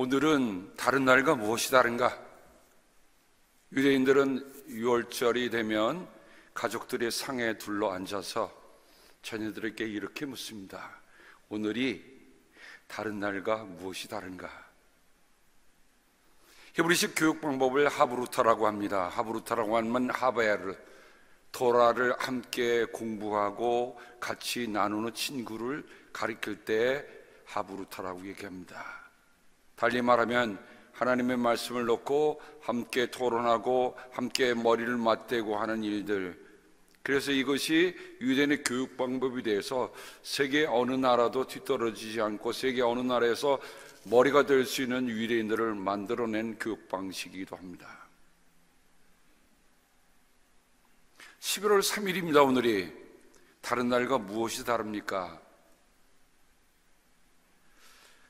오늘은 다른 날과 무엇이 다른가? 유대인들은 6월절이 되면 가족들의 상에 둘러 앉아서 자녀들에게 이렇게 묻습니다. 오늘이 다른 날과 무엇이 다른가? 히브리식 교육 방법을 하브루타라고 합니다. 하브루타라고 하면 하베르, 토라를 함께 공부하고 같이 나누는 친구를 가리킬 때 하브루타라고 얘기합니다. 달리 말하면 하나님의 말씀을 놓고 함께 토론하고 함께 머리를 맞대고 하는 일들, 그래서 이것이 유대인의 교육 방법이 돼서 세계 어느 나라도 뒤떨어지지 않고 세계 어느 나라에서 머리가 될 수 있는 유대인들을 만들어낸 교육 방식이기도 합니다. 11월 3일입니다. 오늘이 다른 날과 무엇이 다릅니까?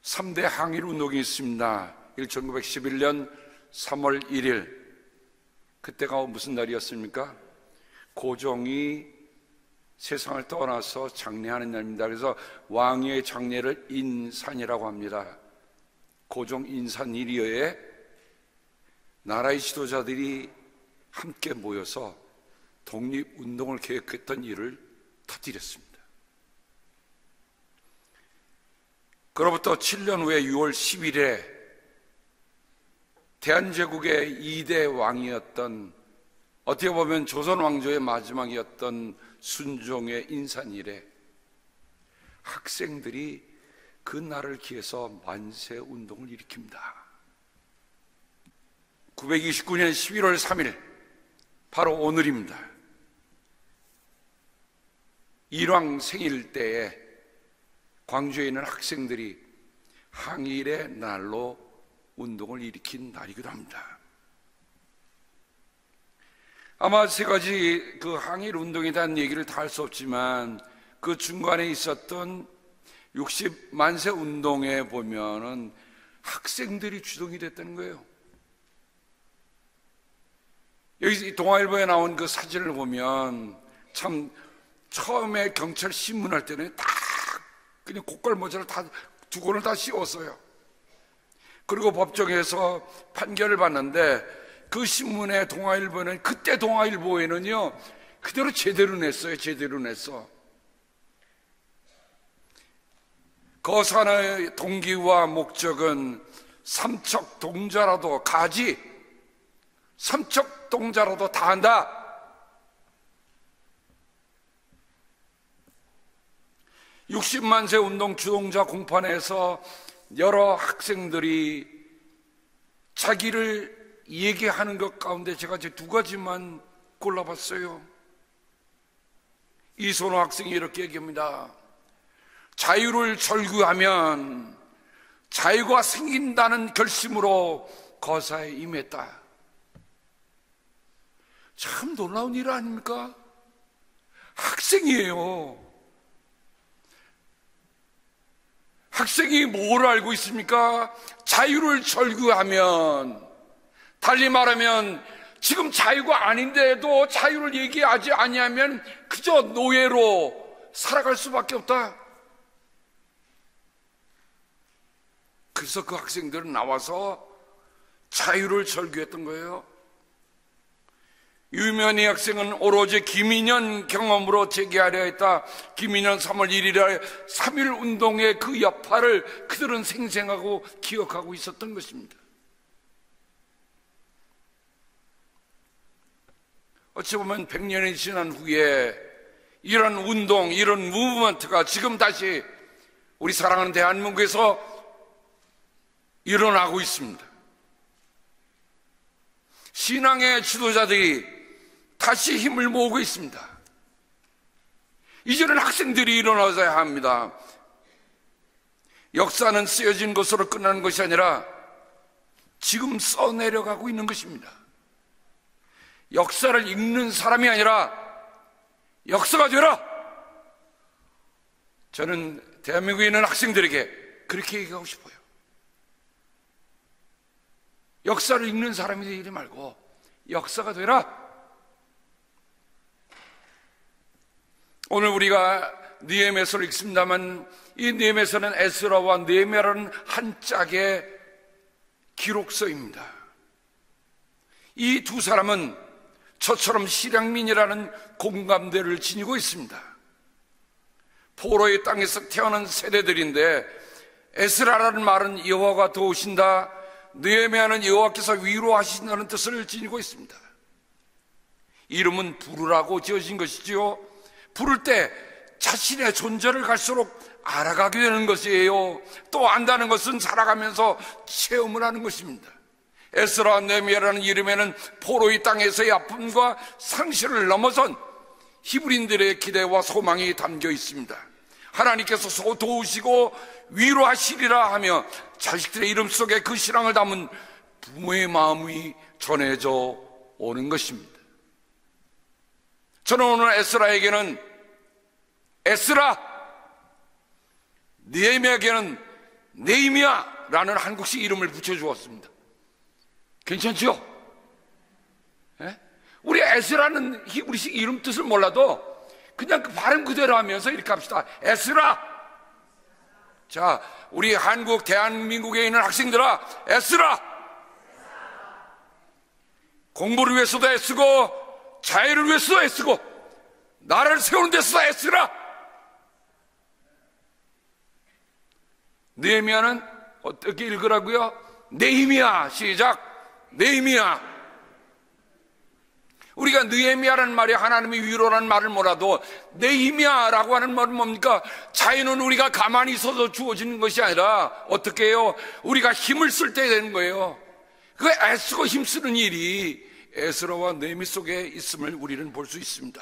3대 항일 운동이 있습니다. 1911년 3월 1일, 그때가 무슨 날이었습니까? 고종이 세상을 떠나서 장례하는 날입니다. 그래서 왕의 장례를 인산이라고 합니다. 고종 인산일이어에 나라의 지도자들이 함께 모여서 독립운동을 계획했던 일을 터뜨렸습니다. 그로부터 7년 후에 6월 10일에 대한제국의 2대 왕이었던, 어떻게 보면 조선 왕조의 마지막이었던 순종의 인산일에 학생들이 그 날을 기해서 만세 운동을 일으킵니다. 929년 11월 3일, 바로 오늘입니다. 일왕 생일 때에 광주에 있는 학생들이 항일의 날로 운동을 일으킨 날이기도 합니다. 아마 세 가지 그 항일 운동에 대한 얘기를 다 할 수 없지만 그 중간에 있었던 60만세 운동에 보면은 학생들이 주동이 됐다는 거예요. 여기 동아일보에 나온 그 사진을 보면 참, 처음에 경찰 신문할 때는 딱 그냥 고깔 모자를 다 두 권을 다 씌웠어요. 그리고 법정에서 판결을 받는데 그 신문에 동아일보는, 그때 동아일보에는요 그대로 제대로 냈어요. 제대로 냈어. 거산의 동기와 목적은 삼척동자라도 가지, 삼척동자라도 다 한다. (60만세) 운동 주동자 공판에서 여러 학생들이 자기를 얘기하는 것 가운데 제가 이제 두 가지만 골라봤어요. 이선호 학생이 이렇게 얘기합니다. 자유를 절규하면 자유가 생긴다는 결심으로 거사에 임했다. 참 놀라운 일 아닙니까? 학생이에요. 학생이 뭘 알고 있습니까? 자유를 절규하면, 달리 말하면 지금 자유가 아닌데도 자유를 얘기하지 아니하면 그저 노예로 살아갈 수밖에 없다. 그래서 그 학생들은 나와서 자유를 절규했던 거예요. 유면희 학생은 오로지 김인현 경험으로 제기하려 했다. 김인현 3월 1일에 3.1 운동의 그 여파를 그들은 생생하고 기억하고 있었던 것입니다. 어찌 보면 100년이 지난 후에 이런 운동, 이런 무브먼트가 지금 다시 우리 사랑하는 대한민국에서 일어나고 있습니다. 신앙의 지도자들이 다시 힘을 모으고 있습니다. 이제는 학생들이 일어나서야 합니다. 역사는 쓰여진 것으로 끝나는 것이 아니라 지금 써내려가고 있는 것입니다. 역사를 읽는 사람이 아니라 역사가 되라. 저는 대한민국에 있는 학생들에게 그렇게 얘기하고 싶어요. 역사를 읽는 사람이 되지 말고 역사가 되라. 오늘 우리가 느헤미야서를 읽습니다만 이 느헤미야서는 에스라와 느헤미야라는 한 짝의 기록서입니다. 이 두 사람은 저처럼 실향민이라는 공감대를 지니고 있습니다. 포로의 땅에서 태어난 세대들인데 에스라라는 말은 여호와가 도우신다, 느헤미야는 여호와께서 위로하신다는 뜻을 지니고 있습니다. 이름은 부르라고 지어진 것이지요, 부를 때 자신의 존재를 갈수록 알아가게 되는 것이에요. 또 안다는 것은 살아가면서 체험을 하는 것입니다. 에스라 느헤미야라는 이름에는 포로의 땅에서의 아픔과 상실을 넘어선 히브리인들의 기대와 소망이 담겨 있습니다. 하나님께서 도우시고 위로하시리라 하며 자식들의 이름 속에 그 신앙을 담은 부모의 마음이 전해져 오는 것입니다. 저는 오늘 에스라에게는 에스라, 느헤미야에게는 네이미야라는 한국식 이름을 붙여주었습니다. 괜찮죠? 예? 우리 에스라는 히브리식 이름 뜻을 몰라도 그냥 그 발음 그대로 하면서 이렇게 합시다. 에스라. 자, 우리 한국, 대한민국에 있는 학생들아, 에스라. 공부를 위해서도 애쓰고 자유를 위해서도 애쓰고 나라를 세우는 데서도 애쓰라. 느헤미야는 어떻게 읽으라고요? 네히미야. 시작. 네히미야. 우리가 느헤미야라는 말이 하나님의 위로라는 말을 몰라도 네히미야라고 하는 말은 뭡니까? 자유는 우리가 가만히 있어서 주어지는 것이 아니라 어떻게 해요? 우리가 힘을 쓸 때 되는 거예요. 그 애쓰고 힘쓰는 일이 에스라와 느헤미 속에 있음을 우리는 볼 수 있습니다.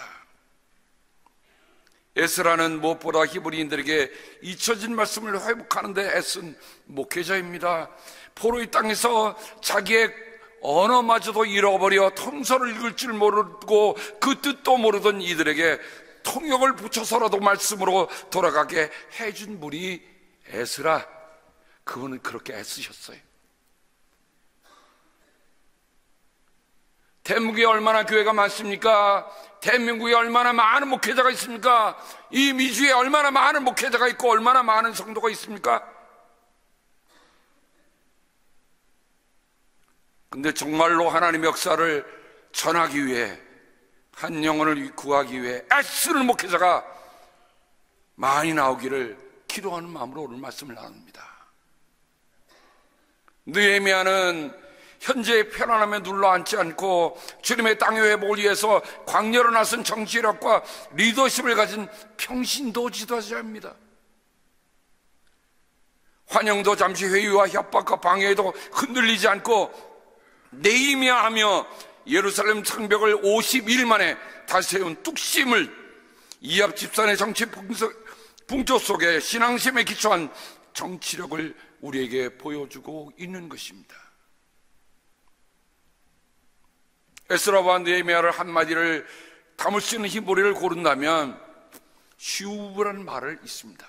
에스라는 무엇보다 히브리인들에게 잊혀진 말씀을 회복하는 데 애쓴 목회자입니다. 포로의 땅에서 자기의 언어마저도 잃어버려 통서를 읽을 줄 모르고 그 뜻도 모르던 이들에게 통역을 붙여서라도 말씀으로 돌아가게 해준 분이 에스라. 그분은 그렇게 애쓰셨어요. 대한민국에 얼마나 교회가 많습니까? 대한민국에 얼마나 많은 목회자가 있습니까? 이 미주에 얼마나 많은 목회자가 있고 얼마나 많은 성도가 있습니까? 근데 정말로 하나님의 역사를 전하기 위해, 한 영혼을 구하기 위해 애쓰는 목회자가 많이 나오기를 기도하는 마음으로 오늘 말씀을 나눕니다. 느헤미야는 현재의 편안함에 눌러앉지 않고 주님의 땅의 회복을 위해서 광야로 나선 정치력과 리더십을 가진 평신도 지도자입니다. 환영도 잠시 회의와 협박과 방해에도 흔들리지 않고 네히미야 하며 예루살렘 성벽을 50일 만에 다시 세운 뚝심을 이압 집산의 정치 풍조 속에 신앙심에 기초한 정치력을 우리에게 보여주고 있는 것입니다. 에스라와 느헤미야를 한마디를 담을 수 있는 히브리를 고른다면 슈브라는 말을 있습니다.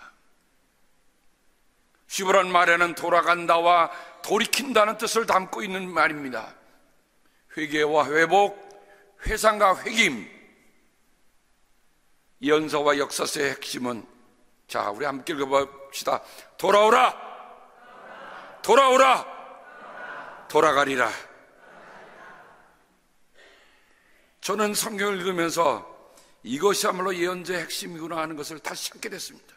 슈브라는 말에는 돌아간다와 돌이킨다는 뜻을 담고 있는 말입니다. 회개와 회복, 회상과 회김. 연서와 역사서의 핵심은, 자, 우리 함께 읽어봅시다. 돌아오라, 돌아오라, 돌아가리라. 저는 성경을 읽으면서 이것이야말로 예언자의 핵심이구나 하는 것을 다시 찾게 됐습니다.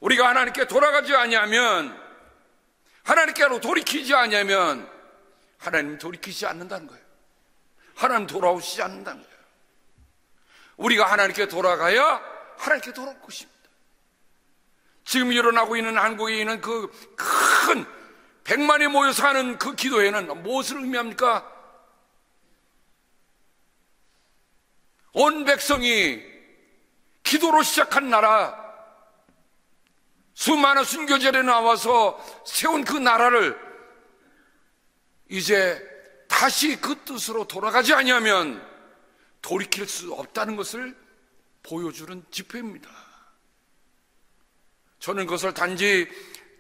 우리가 하나님께 돌아가지 아니하면, 하나님께로 돌이키지 아니하면 하나님 돌이키지 않는다는 거예요. 하나님 돌아오시지 않는다는 거예요. 우리가 하나님께 돌아가야 하나님께 돌아올 것입니다. 지금 일어나고 있는 한국에 있는 그 큰 100만이 모여서 하는 그 기도회는 무엇을 의미합니까? 온 백성이 기도로 시작한 나라, 수많은 순교절에 나와서 세운 그 나라를 이제 다시 그 뜻으로 돌아가지 아니하면 돌이킬 수 없다는 것을 보여주는 집회입니다. 저는 그것을 단지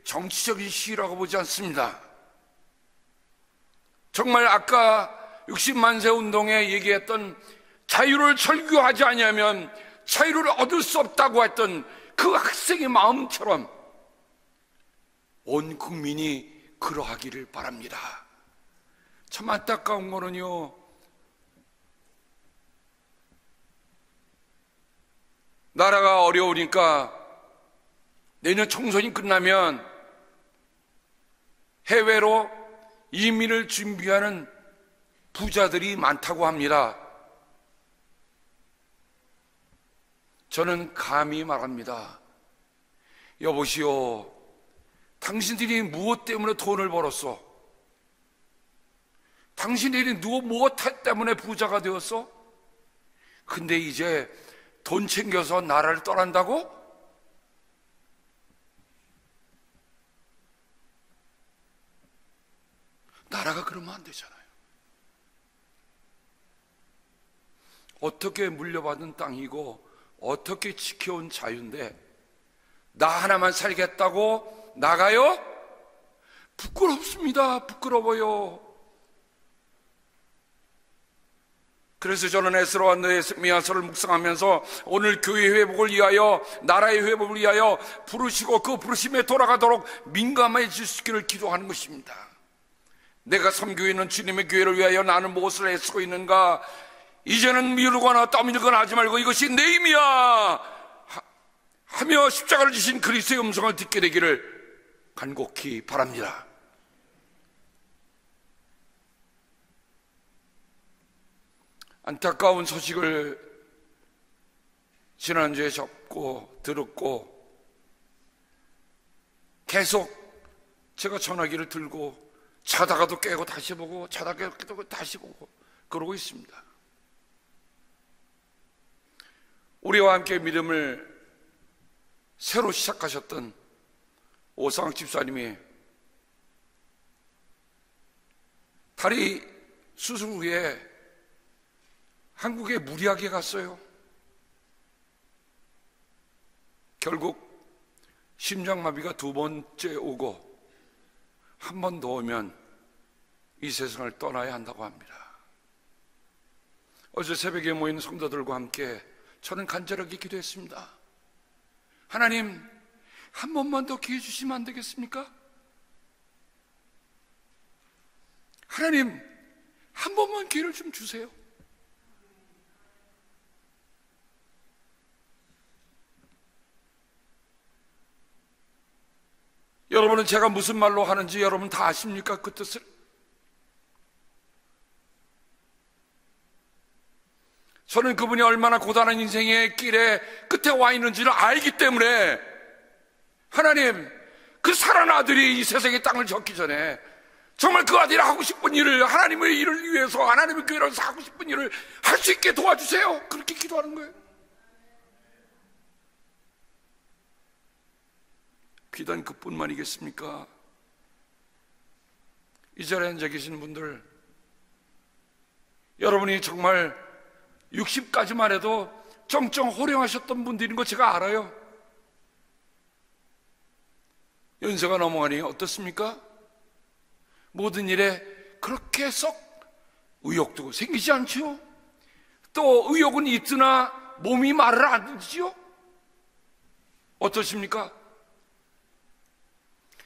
정치적인 시위라고 보지 않습니다. 정말 아까 60만 세 운동에 얘기했던 자유를 철교하지 아니하면 자유를 얻을 수 없다고 했던 그 학생의 마음처럼 온 국민이 그러하기를 바랍니다. 참 안타까운 거는요, 나라가 어려우니까 내년 총선이 끝나면 해외로 이민을 준비하는 부자들이 많다고 합니다. 저는 감히 말합니다. 여보시오, 당신들이 무엇 때문에 돈을 벌었어? 당신들이 무엇 때문에 부자가 되었어? 근데 이제 돈 챙겨서 나라를 떠난다고? 나라가 그러면 안 되잖아요. 어떻게 물려받은 땅이고 어떻게 지켜온 자유인데 나 하나만 살겠다고 나가요? 부끄럽습니다. 부끄러워요. 그래서 저는 에스라와 느헤미야서를 묵상하면서 오늘 교회 회복을 위하여, 나라의 회복을 위하여 부르시고 그 부르심에 돌아가도록 민감해질 수 있기를 기도하는 것입니다. 내가 섬기고 있는 주님의 교회를 위하여 나는 무엇을 애쓰고 있는가? 이제는 미루거나 떠밀거나 하지 말고 이것이 내 힘이야 하며 십자가를 지신 그리스도의 음성을 듣게 되기를 간곡히 바랍니다. 안타까운 소식을 지난주에 들었고 계속 제가 전화기를 들고 자다가도 깨고 다시 보고 자다가 깨고 다시 보고 그러고 있습니다. 우리와 함께 믿음을 새로 시작하셨던 오상학 집사님이 다리 수술 후에 한국에 무리하게 갔어요. 결국 심장마비가 2번째 오고 한 번 더 오면 이 세상을 떠나야 한다고 합니다. 어제 새벽에 모인 성도들과 함께 저는 간절하게 기도했습니다. 하나님, 한 번만 더 기회 주시면 안 되겠습니까? 하나님, 한 번만 기회를 좀 주세요. 여러분은 제가 무슨 말로 하는지 여러분 다 아십니까? 그 뜻을? 저는 그분이 얼마나 고단한 인생의 길에 끝에 와 있는지를 알기 때문에 하나님, 그 살아난 아들이 이 세상의 땅을 젓기 전에 정말 그 아들이 하고 싶은 일을, 하나님의 일을 위해서, 하나님의 교회를 위해서 하고 싶은 일을 할 수 있게 도와주세요. 그렇게 기도하는 거예요. 비단 그뿐만이겠습니까? 이 자리에 앉아 계신 분들, 여러분이 정말 60까지만 해도 쩡쩡 호령하셨던 분들인 거 제가 알아요. 연세가 넘어가니 어떻습니까? 모든 일에 그렇게 썩 의욕도 생기지 않지요? 또 의욕은 있으나 몸이 말을 안 듣지요? 어떠십니까?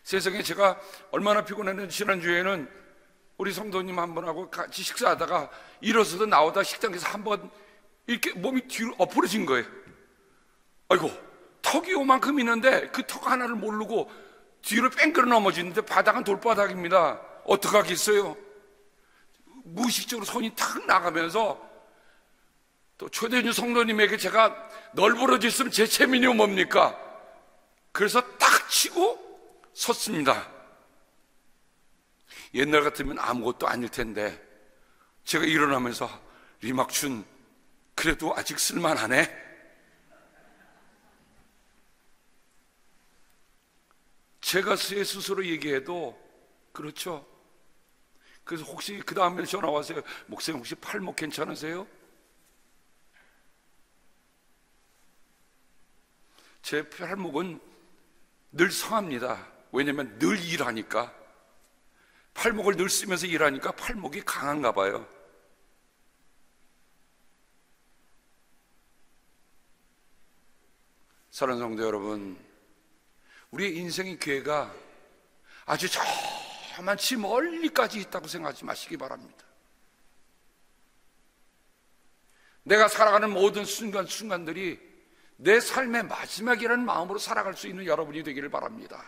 세상에 제가 얼마나 피곤했는지 지난주에는 우리 성도님 한 분하고 같이 식사하다가 일어서서 나오다 식당에서 한번 이렇게 몸이 뒤로 엎어진 거예요. 아이고, 턱이 요만큼 있는데 그 턱 하나를 모르고 뒤로 뺑그러 넘어지는데 바닥은 돌바닥입니다. 어떡하겠어요? 무의식적으로 손이 탁 나가면서 또 초대주 성도님에게 제가 널브러졌으면 제 체면이 뭡니까? 그래서 딱 치고 섰습니다. 옛날 같으면 아무것도 아닐 텐데 제가 일어나면서 리막춘 그래도 아직 쓸만하네. 제가 제 스스로 얘기해도 그렇죠. 그래서 혹시 그 다음에 전화 와서요, 목사님 혹시 팔목 괜찮으세요? 제 팔목은 늘 성합니다. 왜냐면 늘 일하니까, 팔목을 늘 쓰면서 일하니까 팔목이 강한가 봐요. 사랑하는 성도 여러분, 우리의 인생의 기회가 아주 저만치 멀리까지 있다고 생각하지 마시기 바랍니다. 내가 살아가는 모든 순간순간들이 내 삶의 마지막이라는 마음으로 살아갈 수 있는 여러분이 되기를 바랍니다.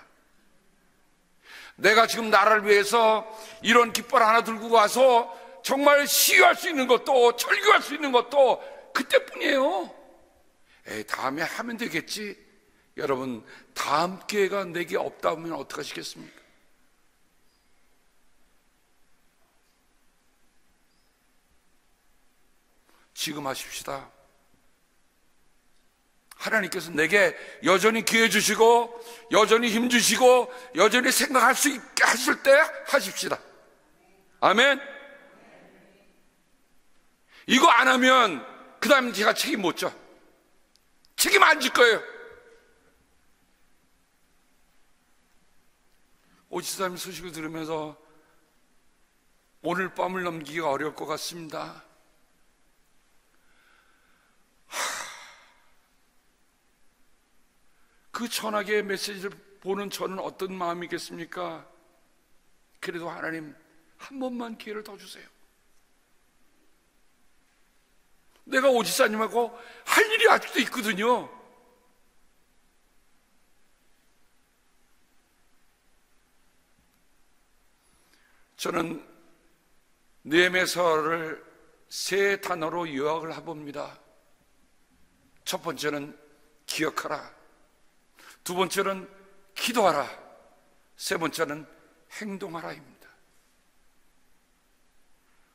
내가 지금 나라를 위해서 이런 깃발 하나 들고 가서 정말 시위할 수 있는 것도 절규할 수 있는 것도 그때뿐이에요. 다음에 하면 되겠지. 여러분, 다음 기회가 내게 없다 하면 어떡하시겠습니까? 지금 하십시다. 하나님께서 내게 여전히 기회 주시고 여전히 힘 주시고 여전히 생각할 수 있게 하실 때 하십시다. 아멘. 이거 안 하면 그 다음에 제가 책임 못 져. 책임 안 질 거예요. 오지사님 소식을 들으면서 오늘 밤을 넘기기가 어려울 것 같습니다. 그 전하게 메시지를 보는 저는 어떤 마음이겠습니까? 그래도 하나님 한 번만 기회를 더 주세요. 내가 오지사님하고 할 일이 아직도 있거든요. 저는 느헤미야서를 세 단어로 요약을 해봅니다. 첫 번째는 기억하라, 두 번째는 기도하라, 세 번째는 행동하라입니다.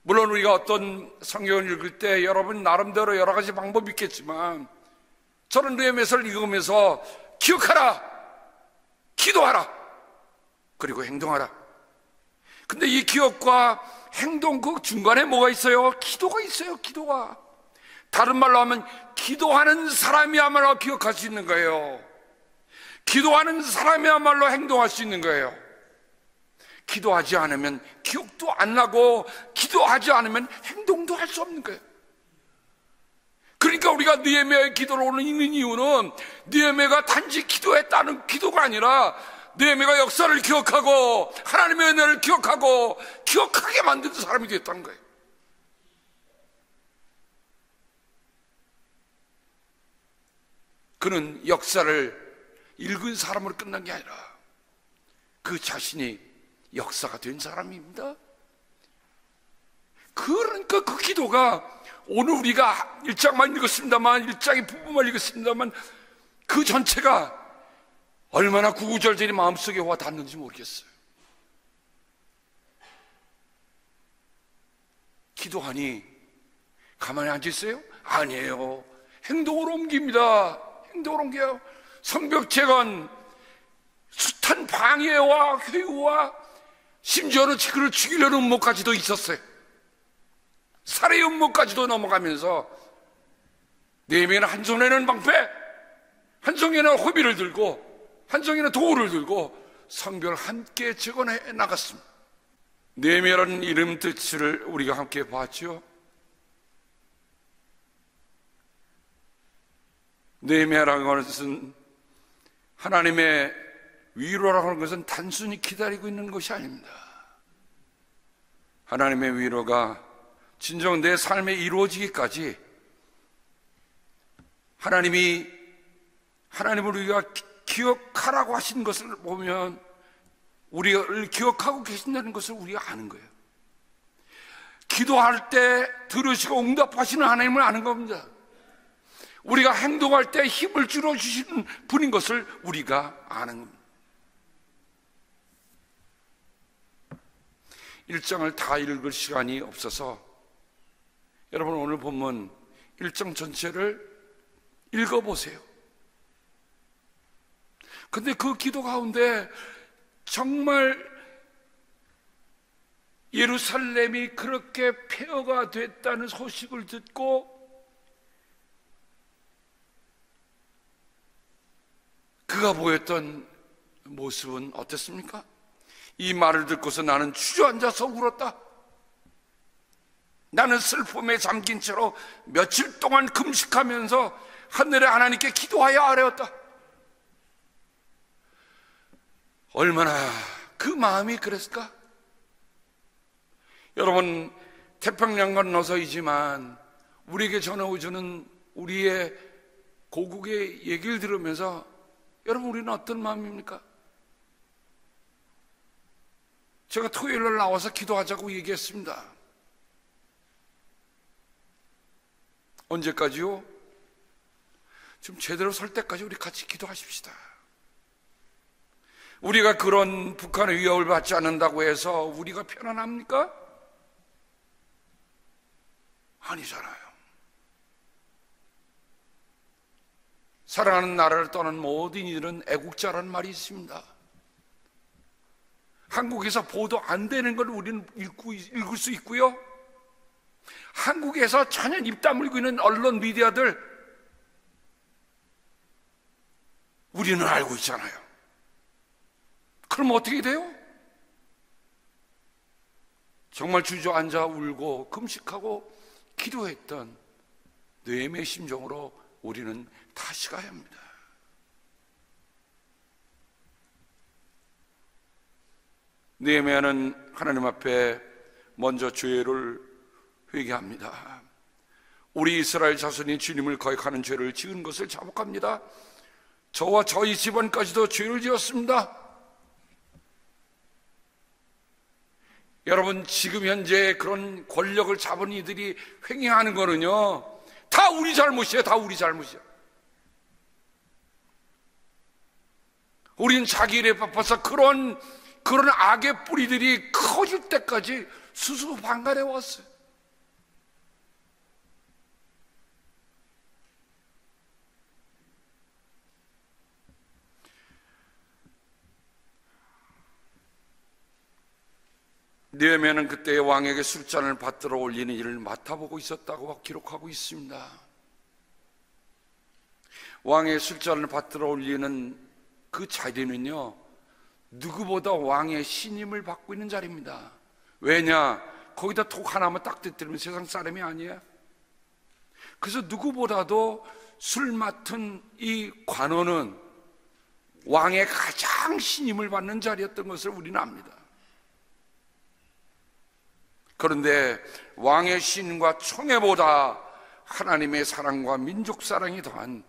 물론 우리가 어떤 성경을 읽을 때 여러분 나름대로 여러 가지 방법이 있겠지만 저는 느헤미야서를 읽으면서 기억하라, 기도하라, 그리고 행동하라. 근데 이 기억과 행동 그 중간에 뭐가 있어요? 기도가 있어요. 기도가. 다른 말로 하면 기도하는 사람이야말로 기억할 수 있는 거예요. 기도하는 사람이야말로 행동할 수 있는 거예요. 기도하지 않으면 기억도 안 나고 기도하지 않으면 행동도 할 수 없는 거예요. 그러니까 우리가 느헤미야의 기도를 오늘 읽는 이유는 느헤미야가 단지 기도했다는 기도가 아니라 느헤미야가 역사를 기억하고 하나님의 은혜를 기억하고 기억하게 만드는 사람이 됐다는 거예요. 그는 역사를 읽은 사람으로 끝난 게 아니라 그 자신이 역사가 된 사람입니다. 그러니까 그 기도가 오늘 우리가 1장만 읽었습니다만 1장의 부분만 읽었습니다만 그 전체가 얼마나 구구절절히 마음속에 와 닿는지 모르겠어요. 기도하니 가만히 앉아있어요? 아니에요. 행동으로 옮깁니다. 행동으로 옮겨요. 성벽 재건, 숱한 방해와 회유와 심지어는 그를 죽이려는 음모까지도 있었어요. 살해 음모까지도 넘어가면서 느헤미야는 한 손에는 방패, 한 손에는 호비를 들고 한 손에는 도구를 들고 성벽을 함께 재건해 나갔습니다. 느헤미야라는 이름 뜻을 우리가 함께 봤죠. 느헤미야라는 것은 하나님의 위로라고 하는 것은 단순히 기다리고 있는 것이 아닙니다. 하나님의 위로가 진정 내 삶에 이루어지기까지 하나님을 우리가 기억하라고 하신 것을 보면 우리를 기억하고 계신다는 것을 우리가 아는 거예요. 기도할 때 들으시고 응답하시는 하나님을 아는 겁니다. 우리가 행동할 때 힘을 줄여주시는 분인 것을 우리가 아는 겁니다. 1장을 다 읽을 시간이 없어서 여러분 오늘 본문 1장 전체를 읽어보세요. 근데 그 기도 가운데 정말 예루살렘이 그렇게 폐허가 됐다는 소식을 듣고 그가 보였던 모습은 어땠습니까? 이 말을 듣고서 나는 주저앉아서 울었다. 나는 슬픔에 잠긴 채로 며칠 동안 금식하면서 하늘의 하나님께 기도하여 아뢰었다. 얼마나 그 마음이 그랬을까? 여러분, 태평양 건너서이지만 우리에게 전해주는 우리의 고국의 얘기를 들으면서 여러분, 우리는 어떤 마음입니까? 제가 토요일날 나와서 기도하자고 얘기했습니다. 언제까지요? 좀 제대로 설 때까지 우리 같이 기도하십시다. 우리가 그런 북한의 위협을 받지 않는다고 해서 우리가 편안합니까? 아니잖아요. 사랑하는 나라를 떠난 모든 이들은 애국자라는 말이 있습니다. 한국에서 보도 안 되는 걸 우리는 읽을 수 있고요, 한국에서 전혀 입 다물고 있는 언론 미디어들 우리는 알고 있잖아요. 그럼 어떻게 돼요? 정말 주저앉아 울고 금식하고 기도했던 느헤미야의 심정으로 우리는 다시 가야 합니다. 느헤미야는 하나님 앞에 먼저 죄를 회개합니다. 우리 이스라엘 자손이 주님을 거역하는 죄를 지은 것을 자복합니다. 저와 저희 집안까지도 죄를 지었습니다. 여러분, 지금 현재 그런 권력을 잡은 이들이 횡행하는 거는요, 다 우리 잘못이에요. 다 우리 잘못이에요. 우린 자기 일에 바빠서 그런 악의 뿌리들이 커질 때까지 수수방관해 왔어요. 느헤미야는 그때 왕에게 술잔을 받들어 올리는 일을 맡아보고 있었다고 기록하고 있습니다. 왕의 술잔을 받들어 올리는 그 자리는요, 누구보다 왕의 신임을 받고 있는 자리입니다. 왜냐? 거기다 톡 하나만 딱 떼뜨리면 세상 사람이 아니에요. 그래서 누구보다도 술 맡은 이 관원은 왕의 가장 신임을 받는 자리였던 것을 우리는 압니다. 그런데 왕의 신과 총애보다 하나님의 사랑과 민족 사랑이 더한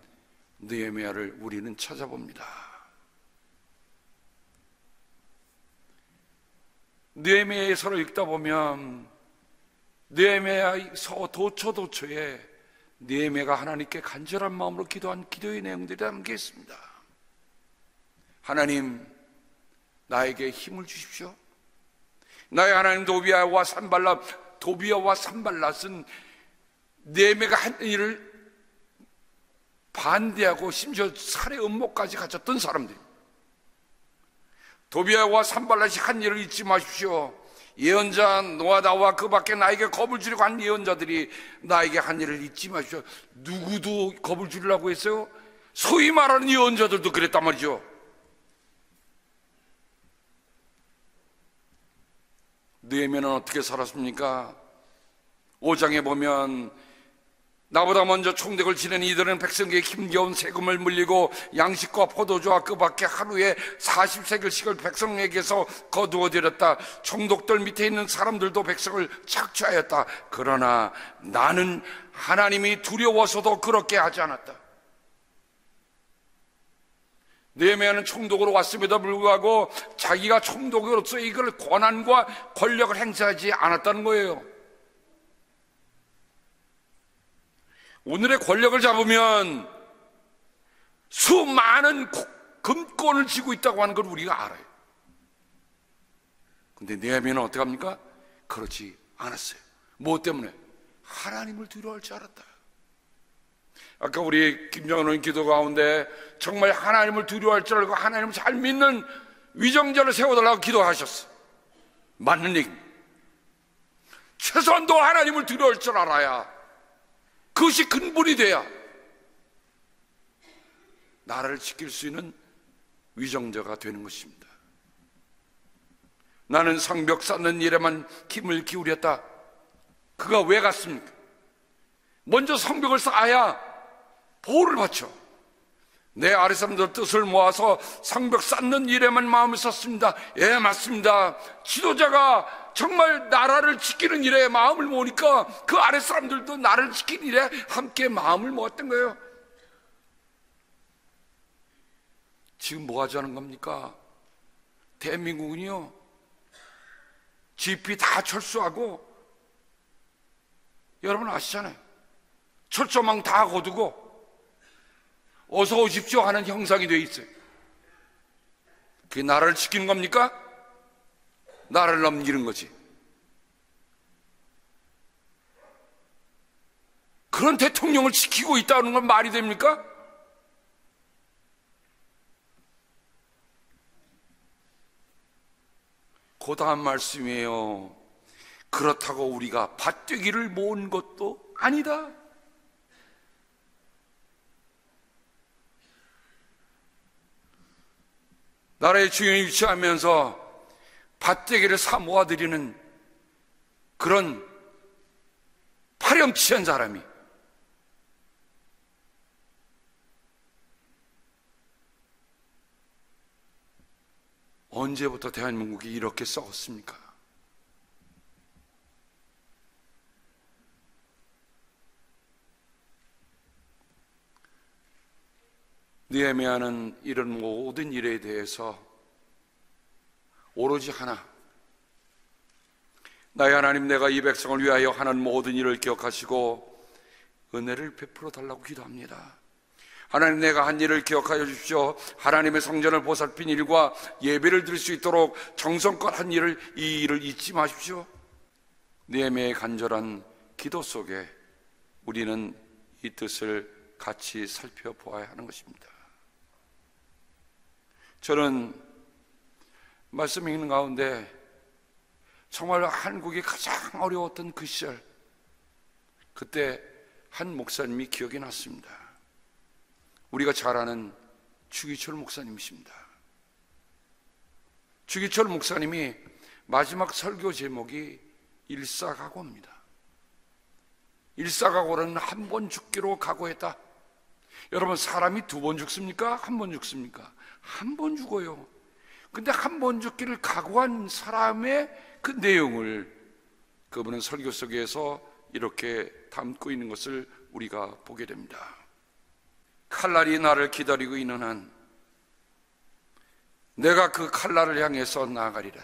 느헤미야를 우리는 찾아봅니다. 느헤미야서를 읽다 보면 느헤미야의 도처도처에 느헤미야가 하나님께 간절한 마음으로 기도한 기도의 내용들이 담겨 있습니다. 하나님, 나에게 힘을 주십시오. 나의 하나님 도비야와 산발랏은 느헤미야가 한 일을 반대하고 심지어 살해 음모까지 갖췄던 사람들입니다. 도비야와 산발랏이 한 일을 잊지 마십시오. 예언자 노아다와 그 밖에 나에게 겁을 주려고 한 예언자들이 나에게 한 일을 잊지 마십시오. 누구도 겁을 주려고 했어요? 소위 말하는 예언자들도 그랬단 말이죠. 느헤미야는 어떻게 살았습니까? 5장에 보면 나보다 먼저 총독을 지낸 이들은 백성에게 힘겨운 세금을 물리고 양식과 포도주와 그 밖에 하루에 40세겔씩을 백성에게서 거두어들였다. 총독들 밑에 있는 사람들도 백성을 착취하였다. 그러나 나는 하나님이 두려워서도 그렇게 하지 않았다. 느헤미야는 총독으로 왔음에도 불구하고 자기가 총독으로서 이걸 권한과 권력을 행사하지 않았다는 거예요. 오늘의 권력을 잡으면 수많은 금권을 쥐고 있다고 하는 걸 우리가 알아요. 근데 느헤미야는 어떻게 합니까? 그렇지 않았어요. 뭐 때문에? 하나님을 두려워할 줄 알았다. 아까 우리 김정은 의원 기도 가운데 정말 하나님을 두려워할 줄 알고 하나님을 잘 믿는 위정자를 세워달라고 기도하셨어요. 맞는 얘기입니다. 최소한도 하나님을 두려워할 줄 알아야, 그것이 근본이 돼야 나라를 지킬 수 있는 위정자가 되는 것입니다. 나는 성벽 쌓는 일에만 힘을 기울였다. 그가 왜 갔습니까? 먼저 성벽을 쌓아야 보호를 받죠. 내 아랫사람들 뜻을 모아서 성벽 쌓는 일에만 마음을 썼습니다. 예, 맞습니다. 지도자가 정말 나라를 지키는 일에 마음을 모으니까 그 아래 사람들도 나라를 지키는 일에 함께 마음을 모았던 거예요. 지금 뭐 하자는 겁니까? 대한민국은요, GP 다 철수하고, 여러분 아시잖아요. 철조망 다 거두고 어서 오십시오 하는 형상이 되어 있어요. 그게 나라를 지키는 겁니까? 나라를 넘기는 거지. 그런 대통령을 지키고 있다는 건 말이 됩니까? 그 다음 말씀이에요. 그렇다고 우리가 밭되기를 모은 것도 아니다. 나라의 중요에 위치하면서 밭되기를 사 모아드리는 그런 파렴치한 사람이 언제부터 대한민국이 이렇게 썩었습니까? 느헤미야는 이런 모든 일에 대해서 오로지 하나, 나의 하나님, 내가 이 백성을 위하여 하는 모든 일을 기억하시고 은혜를 베풀어 달라고 기도합니다. 하나님, 내가 한 일을 기억하여 주십시오. 하나님의 성전을 보살핀 일과 예배를 드릴 수 있도록 정성껏 한 일을, 이 일을 잊지 마십시오. 느헤미야의 간절한 기도 속에 우리는 이 뜻을 같이 살펴보아야 하는 것입니다. 저는 말씀 읽는 가운데 정말 한국이 가장 어려웠던 그 시절, 그때 한 목사님이 기억이 났습니다. 우리가 잘 아는 주기철 목사님이십니다. 주기철 목사님이 마지막 설교 제목이 일사각오입니다. 일사각오는 한 번 죽기로 각오했다. 여러분, 사람이 두 번 죽습니까? 한 번 죽습니까? 한 번 죽어요. 근데 한 번 죽기를 각오한 사람의 그 내용을 그분은 설교 속에서 이렇게 담고 있는 것을 우리가 보게 됩니다. 칼날이 나를 기다리고 있는 한 내가 그 칼날을 향해서 나아가리라.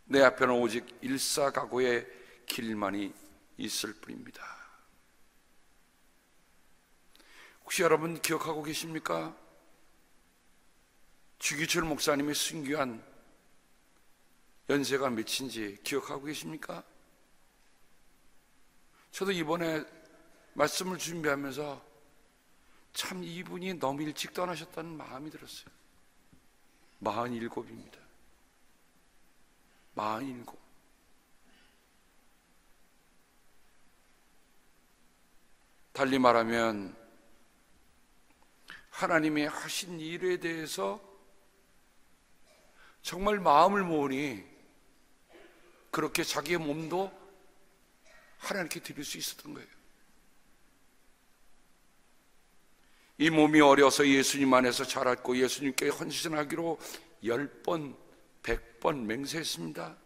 내 앞에는 오직 일사각오의 길만이 있을 뿐입니다. 혹시 여러분 기억하고 계십니까? 주기철 목사님의 순교한 연세가 몇인지 기억하고 계십니까? 저도 이번에 말씀을 준비하면서 참 이분이 너무 일찍 떠나셨다는 마음이 들었어요. 47입니다. 47. 달리 말하면 하나님의 하신 일에 대해서 정말 마음을 모으니 그렇게 자기의 몸도 하나님께 드릴 수 있었던 거예요. 이 몸이 어려서 예수님 안에서 자랐고 예수님께 헌신하기로 10번, 100번 맹세했습니다.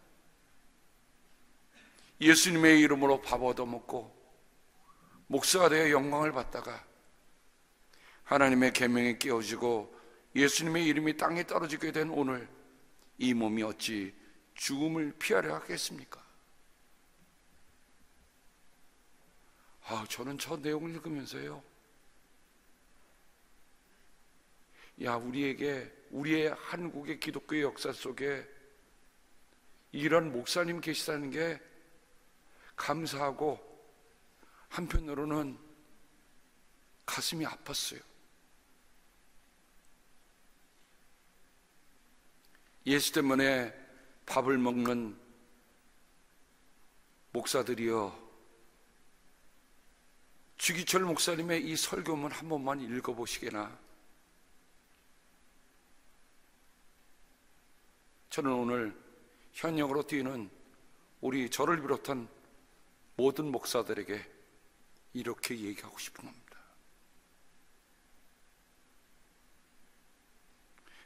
예수님의 이름으로 밥 얻어먹고 목사가 되어 영광을 받다가 하나님의 계명에 깨어지고 예수님의 이름이 땅에 떨어지게 된 오늘, 이 몸이 어찌 죽음을 피하려 하겠습니까? 저는 저 내용을 읽으면서요, 우리의 한국의 기독교의 역사 속에 이런 목사님 계시다는 게 감사하고 한편으로는 가슴이 아팠어요. 예수 때문에 밥을 먹는 목사들이여, 주기철 목사님의 이 설교문 한 번만 읽어보시게나. 저는 오늘 현역으로 뛰는 우리 저를 비롯한 모든 목사들에게 이렇게 얘기하고 싶은 겁니다.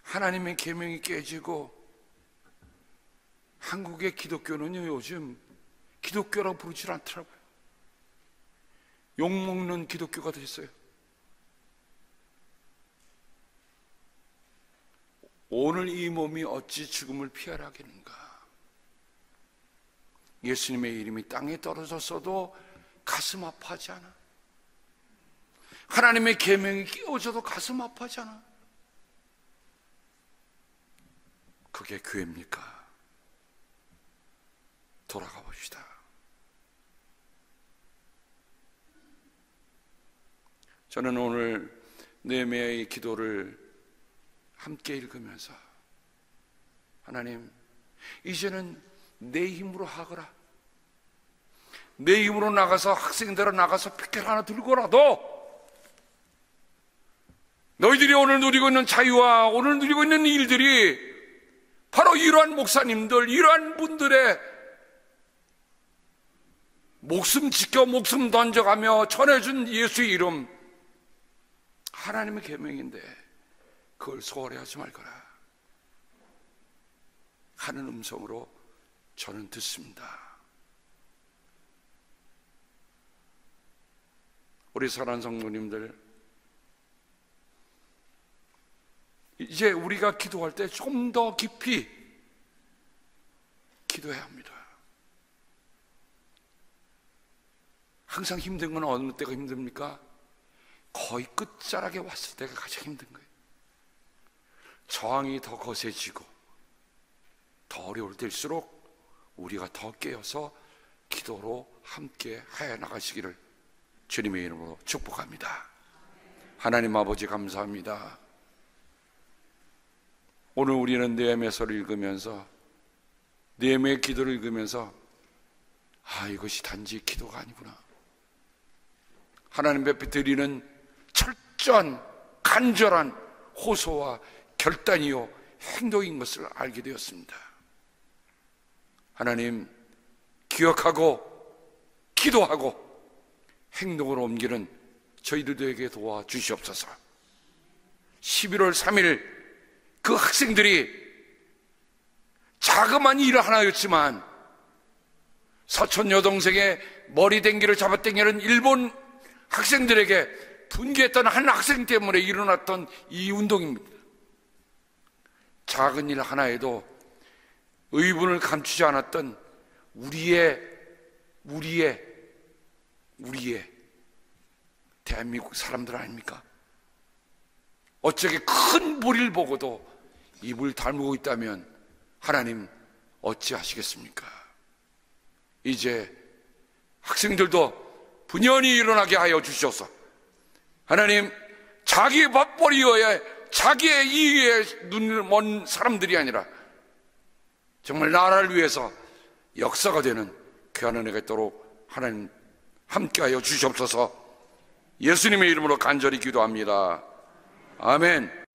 하나님의 계명이 깨지고 한국의 기독교는요, 요즘 기독교라고 부르질 않더라고요. 욕먹는 기독교가 됐어요. 오늘 이 몸이 어찌 죽음을 피하라 하겠는가. 예수님의 이름이 땅에 떨어졌어도 가슴 아파하지 않아. 하나님의 계명이 끼워져도 가슴 아파하지 않아. 그게 교회입니까? 돌아가 봅시다. 저는 오늘 느헤미야의 기도를 함께 읽으면서, 하나님, 이제는 내 힘으로 하거라. 내 힘으로 나가서 학생들은 나가서 피켓 하나 들고라도 너희들이 오늘 누리고 있는 자유와 오늘 누리고 있는 일들이 바로 이러한 목사님들, 이러한 분들의 목숨 지켜 목숨 던져가며 전해준 예수의 이름, 하나님의 계명인데 그걸 소홀히 하지 말거라 하는 음성으로 저는 듣습니다. 우리 사랑하는 성도님들, 이제 우리가 기도할 때 좀 더 깊이 기도해야 합니다. 항상 힘든 건 어느 때가 힘듭니까? 거의 끝자락에 왔을 때가 가장 힘든 거예요. 저항이 더 거세지고 더 어려울 때일수록 우리가 더 깨어서 기도로 함께 하여 나가시기를 주님의 이름으로 축복합니다. 하나님 아버지, 감사합니다. 오늘 우리는 느헤미야서를 읽으면서, 느헤미야의 기도를 읽으면서, 이것이 단지 기도가 아니구나, 하나님 앞에 드리는 철저한 간절한 호소와 결단이요 행동인 것을 알게 되었습니다. 하나님, 기억하고 기도하고 행동으로 옮기는 저희들에게 도와주시옵소서. 11월 3일 그 학생들이 자그마한 일 하나였지만 사촌 여동생의 머리 댕기를 잡아당기는 일본 학생들에게 분개했던 한 학생 때문에 일어났던 이 운동입니다. 작은 일 하나에도 의분을 감추지 않았던 우리의 대한민국 사람들 아닙니까? 어쩌게 큰 무리를 보고도 입을 다물고 있다면 하나님 어찌하시겠습니까? 이제 학생들도 분연히 일어나게 하여 주셔서, 하나님, 자기 밥벌이에 자기의 이익에 눈을 먼 사람들이 아니라 정말 나라를 위해서 역사가 되는 귀한 은혜가 있도록 하나님 함께하여 주시옵소서. 예수님의 이름으로 간절히 기도합니다. 아멘.